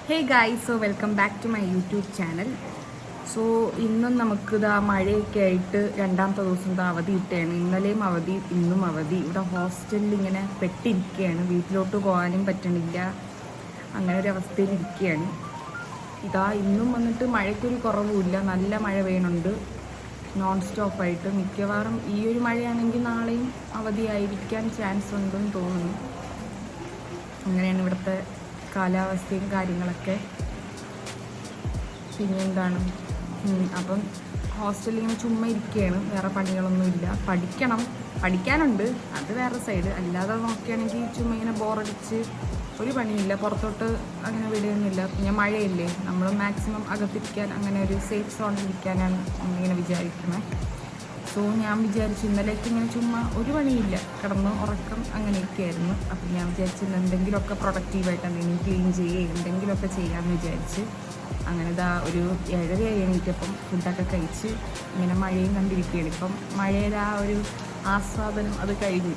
Hey guys, so welcome back to my YouTube channel. So ഇന്നും നമുക്കിതാ മഴയൊക്കെ ആയിട്ട് രണ്ടാമത്തെ ദിവസം അവധി കിട്ടുകയാണ്. ഇന്നലെയും അവധി, ഇന്നും അവധി. ഇവിടെ ഹോസ്റ്റലിൽ ഇങ്ങനെ പെട്ടിരിക്കുകയാണ്, വീട്ടിലോട്ട് പോകാനും പറ്റണില്ല, അങ്ങനെ ഒരു അവസ്ഥയിൽ ഇരിക്കുകയാണ്. ഇതാ ഇന്നും വന്നിട്ട് മഴയ്ക്കൊരു കുറവുമില്ല, നല്ല മഴ പെയ്യുന്നുണ്ട് നോൺ സ്റ്റോപ്പായിട്ട്. മിക്കവാറും ഈ ഒരു മഴയാണെങ്കിൽ നാളെയും അവധിയായിരിക്കാൻ ചാൻസ് ഉണ്ടെന്ന് തോന്നുന്നു. അങ്ങനെയാണ് ഇവിടുത്തെ കാലാവസ്ഥയും കാര്യങ്ങളൊക്കെ. പിന്നെ എന്താണ്, അപ്പം ഹോസ്റ്റലിൽ ഇങ്ങനെ ചുമ്മാ ഇരിക്കുകയാണ്, വേറെ പണികളൊന്നുമില്ല. പഠിക്കാനുണ്ട്, അത് വേറെ സൈഡ്. അല്ലാതെ നോക്കുകയാണെങ്കിൽ ചുമ്മാ ഇങ്ങനെ ബോറടിച്ച് ഒരു പണിയില്ല, പുറത്തോട്ട് അങ്ങനെ വിടുകയൊന്നുമില്ല. പിന്നെ മഴയല്ലേ, നമ്മൾ മാക്സിമം അകത്തിരിക്കാൻ, അങ്ങനെ ഒരു സേഫ് സോണിൽ ഇരിക്കാനാണ് നമ്മളിങ്ങനെ വിചാരിക്കുന്നത്. സോ ഞാൻ വിചാരിച്ചു ഇന്നലേക്ക് ഇങ്ങനെ ചുമ്മാ ഒരു പണിയില്ല, കിടന്ന് ഉറക്കം അങ്ങനെയൊക്കെയായിരുന്നു. അപ്പം ഞാൻ വിചാരിച്ചു എന്തെങ്കിലുമൊക്കെ പ്രൊഡക്റ്റീവായിട്ട് എന്തെങ്കിലും ക്ലീൻ ചെയ്യുക, എന്തെങ്കിലുമൊക്കെ ചെയ്യാമെന്ന് വിചാരിച്ച് അങ്ങനെ ഇതാ ഒരു 7:30 എണീറ്റപ്പം ഫുഡൊക്കെ കഴിച്ച് ഇങ്ങനെ മഴയും കണ്ടിരിക്കുകയാണ്. ഇപ്പം മഴയുടെ ആ ഒരു ആസ്വാദനം അത് കഴിഞ്ഞ്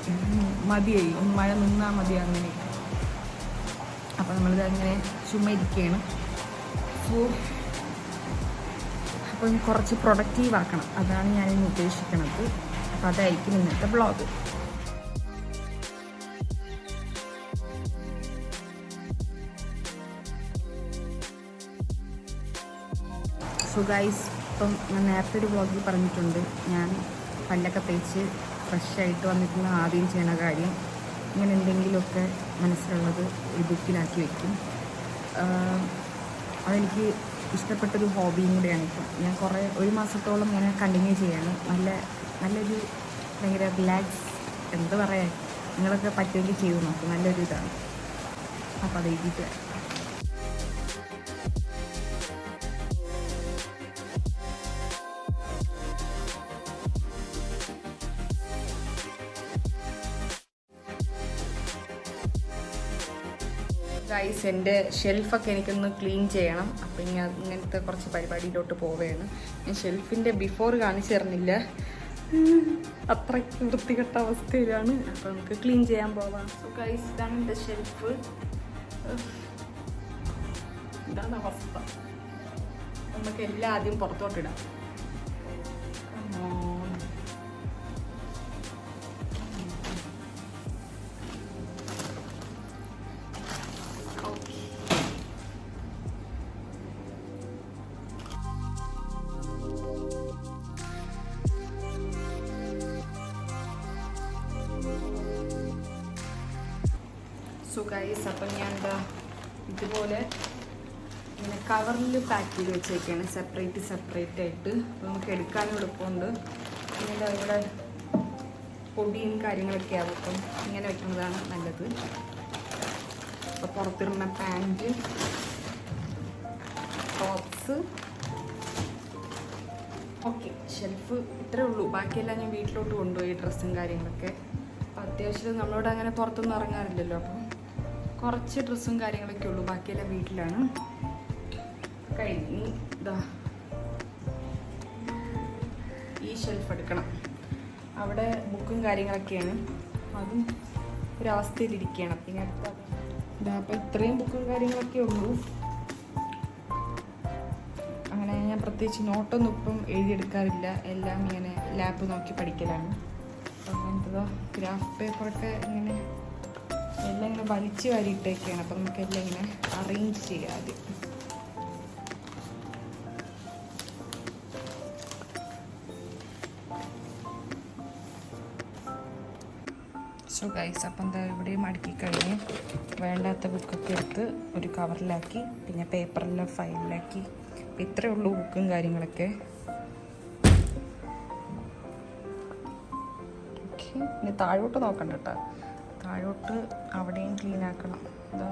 മതിയായി, ഒന്ന് മഴ നിന്നാൽ മതി അങ്ങനെ. അപ്പം നമ്മളിത് അങ്ങനെ ചുമ്മാ ഇരിക്കുകയാണ്. സോ അപ്പം കുറച്ച് പ്രൊഡക്റ്റീവ് ആക്കണം, അതാണ് ഞാനിന്ന് ഉദ്ദേശിക്കുന്നത്. അപ്പം അതായിരിക്കും ഇന്നത്തെ വ്ളോഗ്. സോ ഗൈസ്, ഇപ്പം ഞാൻ നേരത്തെ ഒരു വ്ളോഗിൽ പറഞ്ഞിട്ടുണ്ട്, ഞാൻ പല്ലൊക്കെ തേച്ച് ഫ്രഷായിട്ട് വന്നിട്ടുള്ള ആദ്യം ചെയ്യണ കാര്യം ഇങ്ങനെ എന്തെങ്കിലുമൊക്കെ മനസ്സിലുള്ളത് ഒരു ബുക്കിലാക്കി വയ്ക്കും. അതെനിക്ക് ഇഷ്ടപ്പെട്ടൊരു ഹോബിയും കൂടെയാണ്. ഇപ്പം ഞാൻ ഒരു മാസത്തോളം ഇങ്ങനെ കണ്ടിന്യൂ ചെയ്യാണ്. നല്ലൊരു ഭയങ്കര റിലാക്സ്, എന്താ പറയുക, നിങ്ങളൊക്കെ പറ്റുമെങ്കിൽ ചെയ്ത് നോക്കും, നല്ലൊരു ഇതാണ്. അപ്പോൾ അത് എഴുതിയിട്ട് ഗൈസ്, എൻ്റെ ഷെൽഫൊക്കെ എനിക്കൊന്ന് ക്ലീൻ ചെയ്യണം. അപ്പം ഞാൻ ഇങ്ങനത്തെ കുറച്ച് പരിപാടിയിലോട്ട് പോവുകയാണ്. ഞാൻ ഷെൽഫിൻ്റെ ബിഫോർ കാണിച്ചു തരുന്നില്ല, അത്രയ്ക്ക് വൃത്തികെട്ട അവസ്ഥയിലാണ്. അപ്പം നമുക്ക് ക്ലീൻ ചെയ്യാൻ പോവാം. സോ ഗൈസ്, ഇതാണ് എൻ്റെ ഷെൽഫ്. ഇതാണ് അവസ്ഥ. നമുക്ക് എല്ലാം ആദ്യം പുറത്തോട്ടിടാം. സോ ഗൈസ്, അപ്പം ഞാൻ എന്താ ഇതുപോലെ ഇങ്ങനെ കവറിൽ പാക്ക് ചെയ്ത് വെച്ചേക്കാണ്, സെപ്പറേറ്റ് ആയിട്ട്. അപ്പോൾ നമുക്ക് എടുക്കാനും എളുപ്പമുണ്ട്. പിന്നെ ഇവിടെ പൊടിയും കാര്യങ്ങളൊക്കെ ആവും, അപ്പം ഇങ്ങനെ വെക്കുന്നതാണ് നല്ലത്. അപ്പോൾ പുറത്തിടുന്ന പാൻറ്റ്, ടോപ്സ്. ഓക്കെ, ഷെൽഫ് ഇത്രേ ഉള്ളൂ. ബാക്കിയെല്ലാം ഞാൻ വീട്ടിലോട്ട് കൊണ്ടുപോയി, ഡ്രസ്സും കാര്യങ്ങളൊക്കെ. അപ്പോൾ അത്യാവശ്യം നമ്മളോട് അങ്ങനെ പുറത്തൊന്നും ഇറങ്ങാറില്ലല്ലോ, അപ്പം കുറച്ച് ഡ്രസ്സും കാര്യങ്ങളൊക്കെ ഉള്ളൂ, ബാക്കിയെല്ലാം വീട്ടിലാണ്. കഴിഞ്ഞ് ഇതാ ഈ ഷെൽഫ് എടുക്കണം. അവിടെ ബുക്കും കാര്യങ്ങളൊക്കെയാണ്, അതും ഒരവസ്ഥയിലിരിക്കുകയാണ്. അപ്പം ഇനി അടുത്ത ഇതാ, അപ്പം ഇത്രയും ബുക്കും കാര്യങ്ങളൊക്കെ ഉള്ളൂ. അങ്ങനെ ഞാൻ പ്രത്യേകിച്ച് നോട്ടൊന്നും ഇപ്പം എഴുതിയെടുക്കാറില്ല, എല്ലാം ഇങ്ങനെ ലാപ്പ് നോക്കി പഠിക്കലാണ്. അപ്പം അങ്ങനത്തെ ഗ്രാഫ് പേപ്പറൊക്കെ ഇങ്ങനെ എല്ലാം ഇങ്ങനെ വലിച്ചു വാരിയിട്ടൊക്കെയാണ്. അപ്പം നമുക്കെല്ലാം ഇങ്ങനെ അറേഞ്ച് ചെയ്യാം ആദ്യം. സോ ഗൈസ്, അപ്പം എന്താ ഇവിടെയും അടുക്കി കഴിഞ്ഞ് വേണ്ടാത്ത ബുക്കൊക്കെ എടുത്ത് ഒരു കവറിലാക്കി, പിന്നെ പേപ്പറെല്ലാം ഫയലിലാക്കി. അപ്പം ഇത്രയേ ഉള്ളൂ ബുക്കും കാര്യങ്ങളൊക്കെ. ഓക്കെ, ഇനി താഴോട്ട് നോക്കണ്ട കേട്ടോ, താഴോട്ട് അവിടെയും ക്ലീൻ ആക്കണം. ഇതാ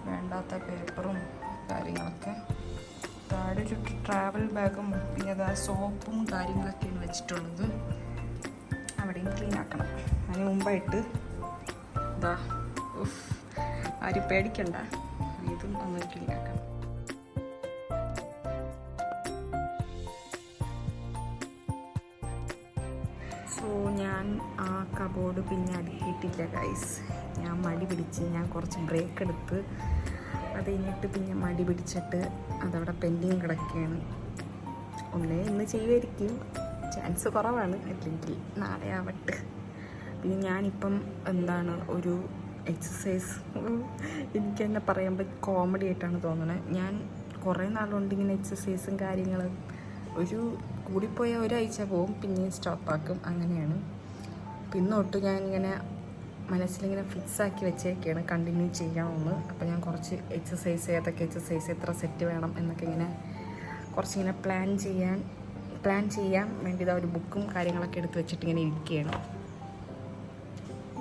വേണ്ടാത്ത പേപ്പറും കാര്യങ്ങളൊക്കെ. താഴെ ഒരു ട്രാവൽ ബാഗും പിന്നെ അതാ സോപ്പും കാര്യങ്ങളൊക്കെയാണ് വെച്ചിട്ടുള്ളത്, അവിടെയും ക്ലീൻ ആക്കണം. അതിന് മുമ്പായിട്ട് ഇതാ ആരും പേടിക്കണ്ട, ഇതും ഒന്ന് ക്ലീൻ ആക്കണം. സോ ഞാൻ ആ കബോർഡ് പിന്നെ അടുക്കിയിട്ടില്ല ഗൈസ്. ഞാൻ മടി പിടിച്ച് ഞാൻ കുറച്ച് ബ്രേക്ക് എടുത്ത് അത് കഴിഞ്ഞിട്ട് പിന്നെ മടി പിടിച്ചിട്ട് അതവിടെ പെൻഡിങ് കിടക്കുകയാണ്. ഒന്നേ ഇന്ന് ചെയ്യുമായിരിക്കും, ചാൻസ് കുറവാണ്, അല്ലെങ്കിൽ നാളെ ആവട്ടെ. പിന്നെ ഞാനിപ്പം ഒരു എക്സസൈസ്, എനിക്ക് തന്നെ പറയുമ്പോൾ കോമഡി ആയിട്ടാണ് തോന്നുന്നത്. ഞാൻ കുറേ നാളുകൊണ്ട് ഇങ്ങനെ എക്സസൈസും കാര്യങ്ങളും കൂടിപ്പോയ ഒരാഴ്ച പോവും, പിന്നെയും സ്റ്റോപ്പാക്കും, അങ്ങനെയാണ്. പിന്നെ തൊട്ട് ഞാനിങ്ങനെ മനസ്സിലിങ്ങനെ ഫിക്സാക്കി വെച്ചേക്കാണ് കണ്ടിന്യൂ ചെയ്യണമെന്ന്. അപ്പോൾ ഞാൻ കുറച്ച് എക്സസൈസ്, ഏതൊക്കെ എക്സസൈസ്, എത്ര സെറ്റ് വേണം എന്നൊക്കെ ഇങ്ങനെ കുറച്ചിങ്ങനെ പ്ലാൻ ചെയ്യാൻ വേണ്ടി ഒരു ബുക്കും കാര്യങ്ങളൊക്കെ എടുത്ത് വെച്ചിട്ട് ഇങ്ങനെ ഇരിക്കുകയാണ്.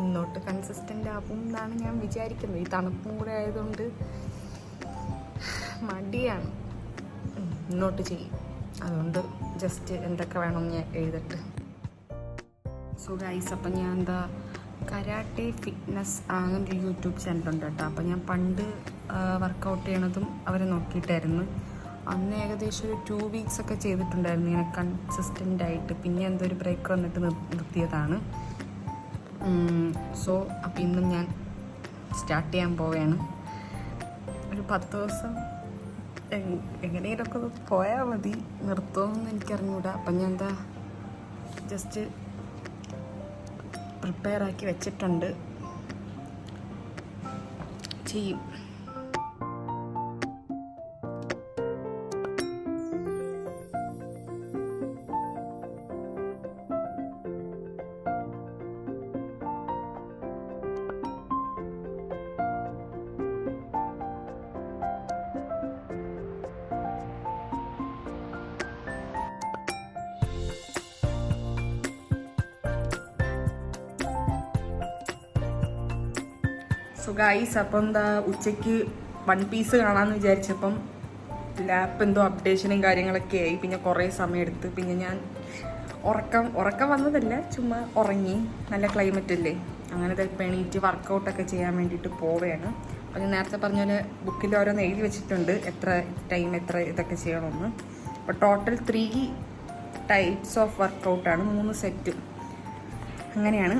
ഇന്നോട്ട് കൺസിസ്റ്റൻ്റ് ആവും എന്നാണ് ഞാൻ വിചാരിക്കുന്നത്. ഈ തണുപ്പും കൂടെ ആയതുകൊണ്ട് മടിയാണ്. ഇന്നോട്ട് ചെയ്യും. അതുകൊണ്ട് ജസ്റ്റ് എന്തൊക്കെ വേണമെന്ന് ഞാൻ എഴുതട്ടെ. സോ ഗൈസ്, അപ്പം ഞാൻ കരാട്ടെ ഫിറ്റ്നസ് അങ്ങനൊരു യൂട്യൂബ് ചാനലുണ്ട് കേട്ടോ. അപ്പം ഞാൻ പണ്ട് വർക്കൗട്ട് ചെയ്യണതും അവരെ നോക്കിയിട്ടായിരുന്നു. അന്ന് ഏകദേശം ഒരു 2 വീക്സ് ഒക്കെ ചെയ്തിട്ടുണ്ടായിരുന്നു ഇങ്ങനെ കൺസിസ്റ്റൻ്റ് ആയിട്ട്. പിന്നെ ഒരു ബ്രേക്ക് വന്നിട്ട് നിർത്തിയതാണ്. സോ അപ്പം ഇന്നും ഞാൻ സ്റ്റാർട്ട് ചെയ്യാൻ പോവുകയാണ്. ഒരു 10 ദിവസം എങ്ങനെയൊക്കെ പോയാൽ മതി, നിർത്തുമെന്ന് എനിക്കറിഞ്ഞൂടാ. അപ്പം ഞാൻ ജസ്റ്റ് പ്രിപ്പയർ ആക്കി വെച്ചിട്ടുണ്ട്, ചെയ്യും. സോ ഗൈസ്, അപ്പം ഉച്ചയ്ക്ക് വൺ പീസ് കാണാമെന്ന് വിചാരിച്ചപ്പം ലാപ്പ് അപ്ഡേഷനും കാര്യങ്ങളൊക്കെ ആയി. പിന്നെ കുറേ സമയം എടുത്ത്. പിന്നെ ഞാൻ ഉറക്കം വന്നതല്ല, ചുമ്മാ ഉറങ്ങി. നല്ല ക്ലൈമറ്റ് അല്ലേ, അങ്ങനെ ഇപ്പം എണീറ്റ് വർക്കൗട്ടൊക്കെ ചെയ്യാൻ വേണ്ടിയിട്ട് പോവുകയാണ്. അപ്പോൾ ഞാൻ നേരത്തെ പറഞ്ഞ പോലെ ബുക്കിൽ ഓരോന്ന് എഴുതി വെച്ചിട്ടുണ്ട്, എത്ര ടൈം എത്ര ഇതൊക്കെ ചെയ്യണമെന്ന്. അപ്പോൾ ടോട്ടൽ 3 ടൈപ്സ് ഓഫ് വർക്കൗട്ടാണ്, 3 സെറ്റ് അങ്ങനെയാണ്.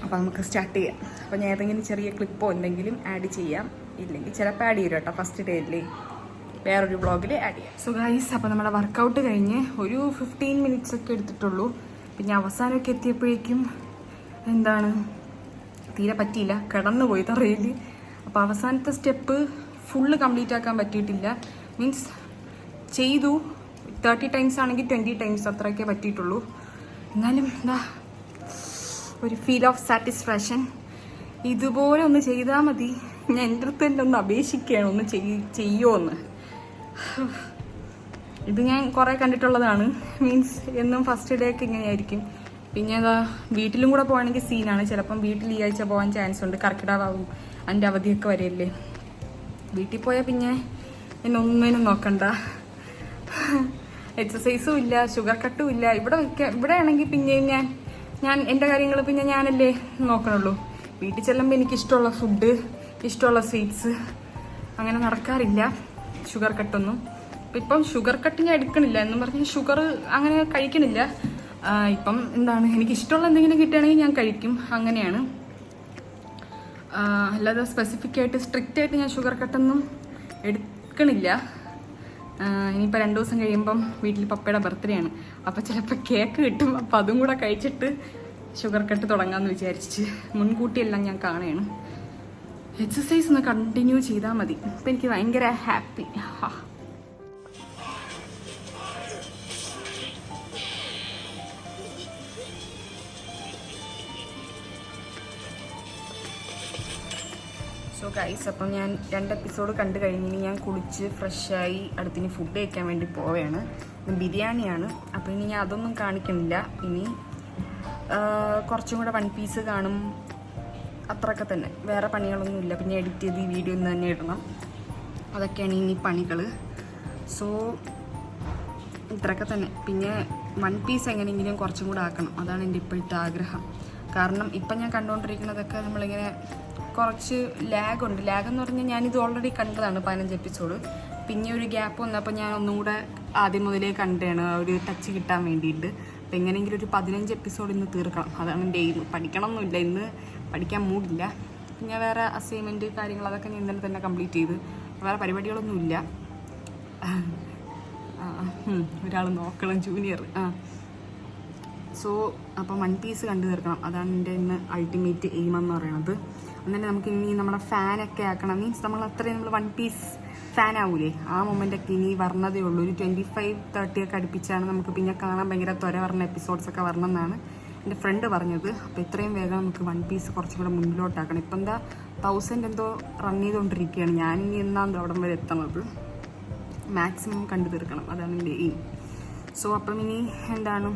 അപ്പോൾ നമുക്ക് സ്റ്റാർട്ട് ചെയ്യാം. അപ്പോൾ ഞാൻ ഏതെങ്കിലും ചെറിയ ക്ലിപ്പോ എന്തെങ്കിലും ആഡ് ചെയ്യാം, ഇല്ലെങ്കിൽ ചിലപ്പോൾ ആഡ് ചെയ്യും കേട്ടോ. ഫസ്റ്റ് ഡേയിലേ വേറൊരു വ്ളോഗിൽ ആഡ് ചെയ്യാം. സോ ഗൈസ്, അപ്പോൾ നമ്മുടെ വർക്കൗട്ട് കഴിഞ്ഞ് ഒരു 15 മിനിറ്റ്സ് ഒക്കെ എടുത്തിട്ടുള്ളൂ. പിന്നെ അവസാനമൊക്കെ എത്തിയപ്പോഴേക്കും തീരെ പറ്റിയില്ല, കിടന്നുപോയി തറയിൽ. അപ്പോൾ അവസാനത്തെ സ്റ്റെപ്പ് ഫുള്ള് കംപ്ലീറ്റ് ആക്കാൻ പറ്റിയിട്ടില്ല. മീൻസ് ചെയ്തു, 30 ടൈംസ് ആണെങ്കിൽ 20 ടൈംസ് അത്രയൊക്കെ പറ്റിയിട്ടുള്ളൂ. എന്നാലും ഒരു ഫീൽ ഓഫ് സാറ്റിസ്ഫാക്ഷൻ. ഇതുപോലെ ഒന്ന് ചെയ്താൽ മതി. ഞാൻ എൻ്റെ അടുത്ത് തന്നെ ഒന്ന് അപേക്ഷിക്കുകയാണ്, ഒന്ന് ചെയ്യുമോയെന്ന്. ഇത് ഞാൻ കുറേ കണ്ടിട്ടുള്ളതാണ്. മീൻസ് എന്നും ഫസ്റ്റ് ഡേ ഒക്കെ ഇങ്ങനെയായിരിക്കും. പിന്നെ വീട്ടിലും കൂടെ പോകണമെങ്കിൽ സീനാണ്. ചിലപ്പം വീട്ടിൽ ഈ ആഴ്ച പോകാൻ ചാൻസ് ഉണ്ട്, കർക്കിടകമാവും, അതിൻ്റെ അവധിയൊക്കെ വരെയല്ലേ. വീട്ടിൽ പോയാൽ പിന്നെ എന്നൊന്നിനും നോക്കണ്ട, എക്സസൈസും ഇല്ല, ഷുഗർ കട്ടും ഇല്ല. ഇവിടെ ആണെങ്കിൽ പിന്നെയും ഞാൻ എൻ്റെ കാര്യങ്ങൾ പിന്നെ ഞാനല്ലേ നോക്കണുള്ളൂ. വീട്ടിൽ ചെല്ലുമ്പോൾ എനിക്ക് ഇഷ്ടമുള്ള ഫുഡ്, ഇഷ്ടമുള്ള സ്വീറ്റ്സ് അങ്ങനെ നടക്കാറില്ല, ഷുഗർ കട്ടൊന്നും. ഇപ്പം ഷുഗർ കട്ട് ഞാൻ എടുക്കണില്ല എന്നും പറഞ്ഞ് ഷുഗർ അങ്ങനെ കഴിക്കണില്ല. ഇപ്പം എനിക്ക് ഇഷ്ടമുള്ള എന്തെങ്കിലും കിട്ടുകയാണെങ്കിൽ ഞാൻ കഴിക്കും, അങ്ങനെയാണ്. അല്ലാതെ സ്പെസിഫിക് ആയിട്ട് സ്ട്രിക്റ്റ് ആയിട്ട് ഞാൻ ഷുഗർ കട്ടൊന്നും എടുക്കണില്ല. ഇനിയിപ്പോൾ 2 ദിവസം കഴിയുമ്പം വീട്ടിൽ പപ്പയുടെ ബർത്ത്ഡേ ആണ്. അപ്പോൾ ചിലപ്പോൾ കേക്ക് കിട്ടും, അപ്പോൾ അതും കൂടെ കഴിച്ചിട്ട് ഷുഗർ കട്ട് തുടങ്ങാമെന്ന് വിചാരിച്ച് മുൻകൂട്ടിയെല്ലാം ഞാൻ കാണുകയാണ്. എക്സസൈസ് ഒന്ന് കണ്ടിന്യൂ ചെയ്താൽ മതി. അപ്പം എനിക്ക് ഭയങ്കര ഹാപ്പി. സോ ഗൈസ്, അപ്പം ഞാൻ 2 എപ്പിസോഡ് കണ്ടു കഴിഞ്ഞിനി ഞാൻ കുളിച്ച് ഫ്രഷായി അടുത്തിന് ഫുഡ് കഴിക്കാൻ വേണ്ടി പോവുകയാണ്. ബിരിയാണിയാണ്. അപ്പോൾ ഇനി ഞാൻ അതൊന്നും കാണിക്കണില്ല. ഇനി കുറച്ചും കൂടെ വൺ പീസ് കാണും, അത്രയൊക്കെ തന്നെ. വേറെ പണികളൊന്നുമില്ല. പിന്നെ എഡിറ്റ് ചെയ്ത് ഈ വീഡിയോ ഇന്ന് തന്നെ ഇടണം, അതൊക്കെയാണ് ഇനി പണികൾ. സോ ഇത്രയൊക്കെ തന്നെ. പിന്നെ വൺ പീസ് എങ്ങനെയെങ്കിലും കുറച്ചും കൂടെ ആക്കണം, അതാണ് എൻ്റെ ഇപ്പോഴത്തെ ആഗ്രഹം. കാരണം ഇപ്പം ഞാൻ കണ്ടുകൊണ്ടിരിക്കുന്നതൊക്കെ നമ്മളിങ്ങനെ കുറച്ച് ലാഗുണ്ട്. ലാഗെന്ന് പറഞ്ഞാൽ ഞാനിത് ഓൾറെഡി കണ്ടതാണ് 15 എപ്പിസോഡ്. പിന്നെ ഒരു ഗ്യാപ്പ് വന്നപ്പോൾ ഞാൻ ഒന്നും കൂടെ ആദ്യം മുതലേ കണ്ടാണ്, ഒരു ടച്ച് കിട്ടാൻ വേണ്ടിയിട്ട്. അപ്പം എങ്ങനെയെങ്കിലും ഒരു 15 എപ്പിസോഡ് ഇന്ന് തീർക്കണം, അതാണ് എൻ്റെ എയിം. പഠിക്കണമെന്നില്ല, ഇന്ന് പഠിക്കാൻ മൂടില്ല. പിന്നെ വേറെ അസൈൻമെൻറ്റ് കാര്യങ്ങൾ അതൊക്കെ ഞാൻ ഇന്നലെ തന്നെ കംപ്ലീറ്റ് ചെയ്ത്. വേറെ പരിപാടികളൊന്നുമില്ല. ഒരാൾ നോക്കണം, ജൂനിയർ. സോ അപ്പം വൺ പീസ് കണ്ടു തീർക്കണം. അതാണ് എൻ്റെ ഇന്ന് അൾട്ടിമേറ്റ് എയിം എന്ന് പറയുന്നത്. എന്നിട്ട് നമുക്ക് ഇനി നമ്മുടെ ഫാനൊക്കെ ആക്കണം. മീൻസ് നമ്മൾ അത്രയും നമ്മൾ വൺ പീസ് ഫാൻ ആവൂലേ, ആ മൊമെൻ്റൊക്കെ ഇനി വരണതേ ഉള്ളൂ. ഒരു 25-30 ഒക്കെ അടുപ്പിച്ചാണ് നമുക്ക് പിന്നെ കാണാൻ ഭയങ്കര ത്വര പറഞ്ഞ എപ്പിസോഡ്സൊക്കെ വരണം എന്നാണ് എൻ്റെ ഫ്രണ്ട് പറഞ്ഞത്. അപ്പോൾ ഇത്രയും വേഗം നമുക്ക് വൺ പീസ് കുറച്ചും കൂടെ മുന്നിലോട്ടാക്കണം. ഇപ്പം എന്താ 1000 എന്തോ റൺ ചെയ്തുകൊണ്ടിരിക്കുകയാണ്. ഞാനിനി എന്നാന്തോ അവിടം വരെ എത്തണത്. മാക്സിമം കണ്ടു തീർക്കണം, അതാണ് എൻ്റെ എയിം. സോ അപ്പം ഇനി എന്താണ്,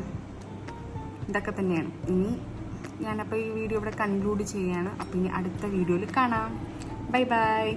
ഇതൊക്കെ തന്നെയാണ്. ഇനി ഞാനപ്പോൾ ഈ വീഡിയോ ഇവിടെ കൺക്ലൂഡ് ചെയ്യുകയാണ്. അപ്പോൾ ഇനി അടുത്ത വീഡിയോയിൽ കാണാം. Bye bye.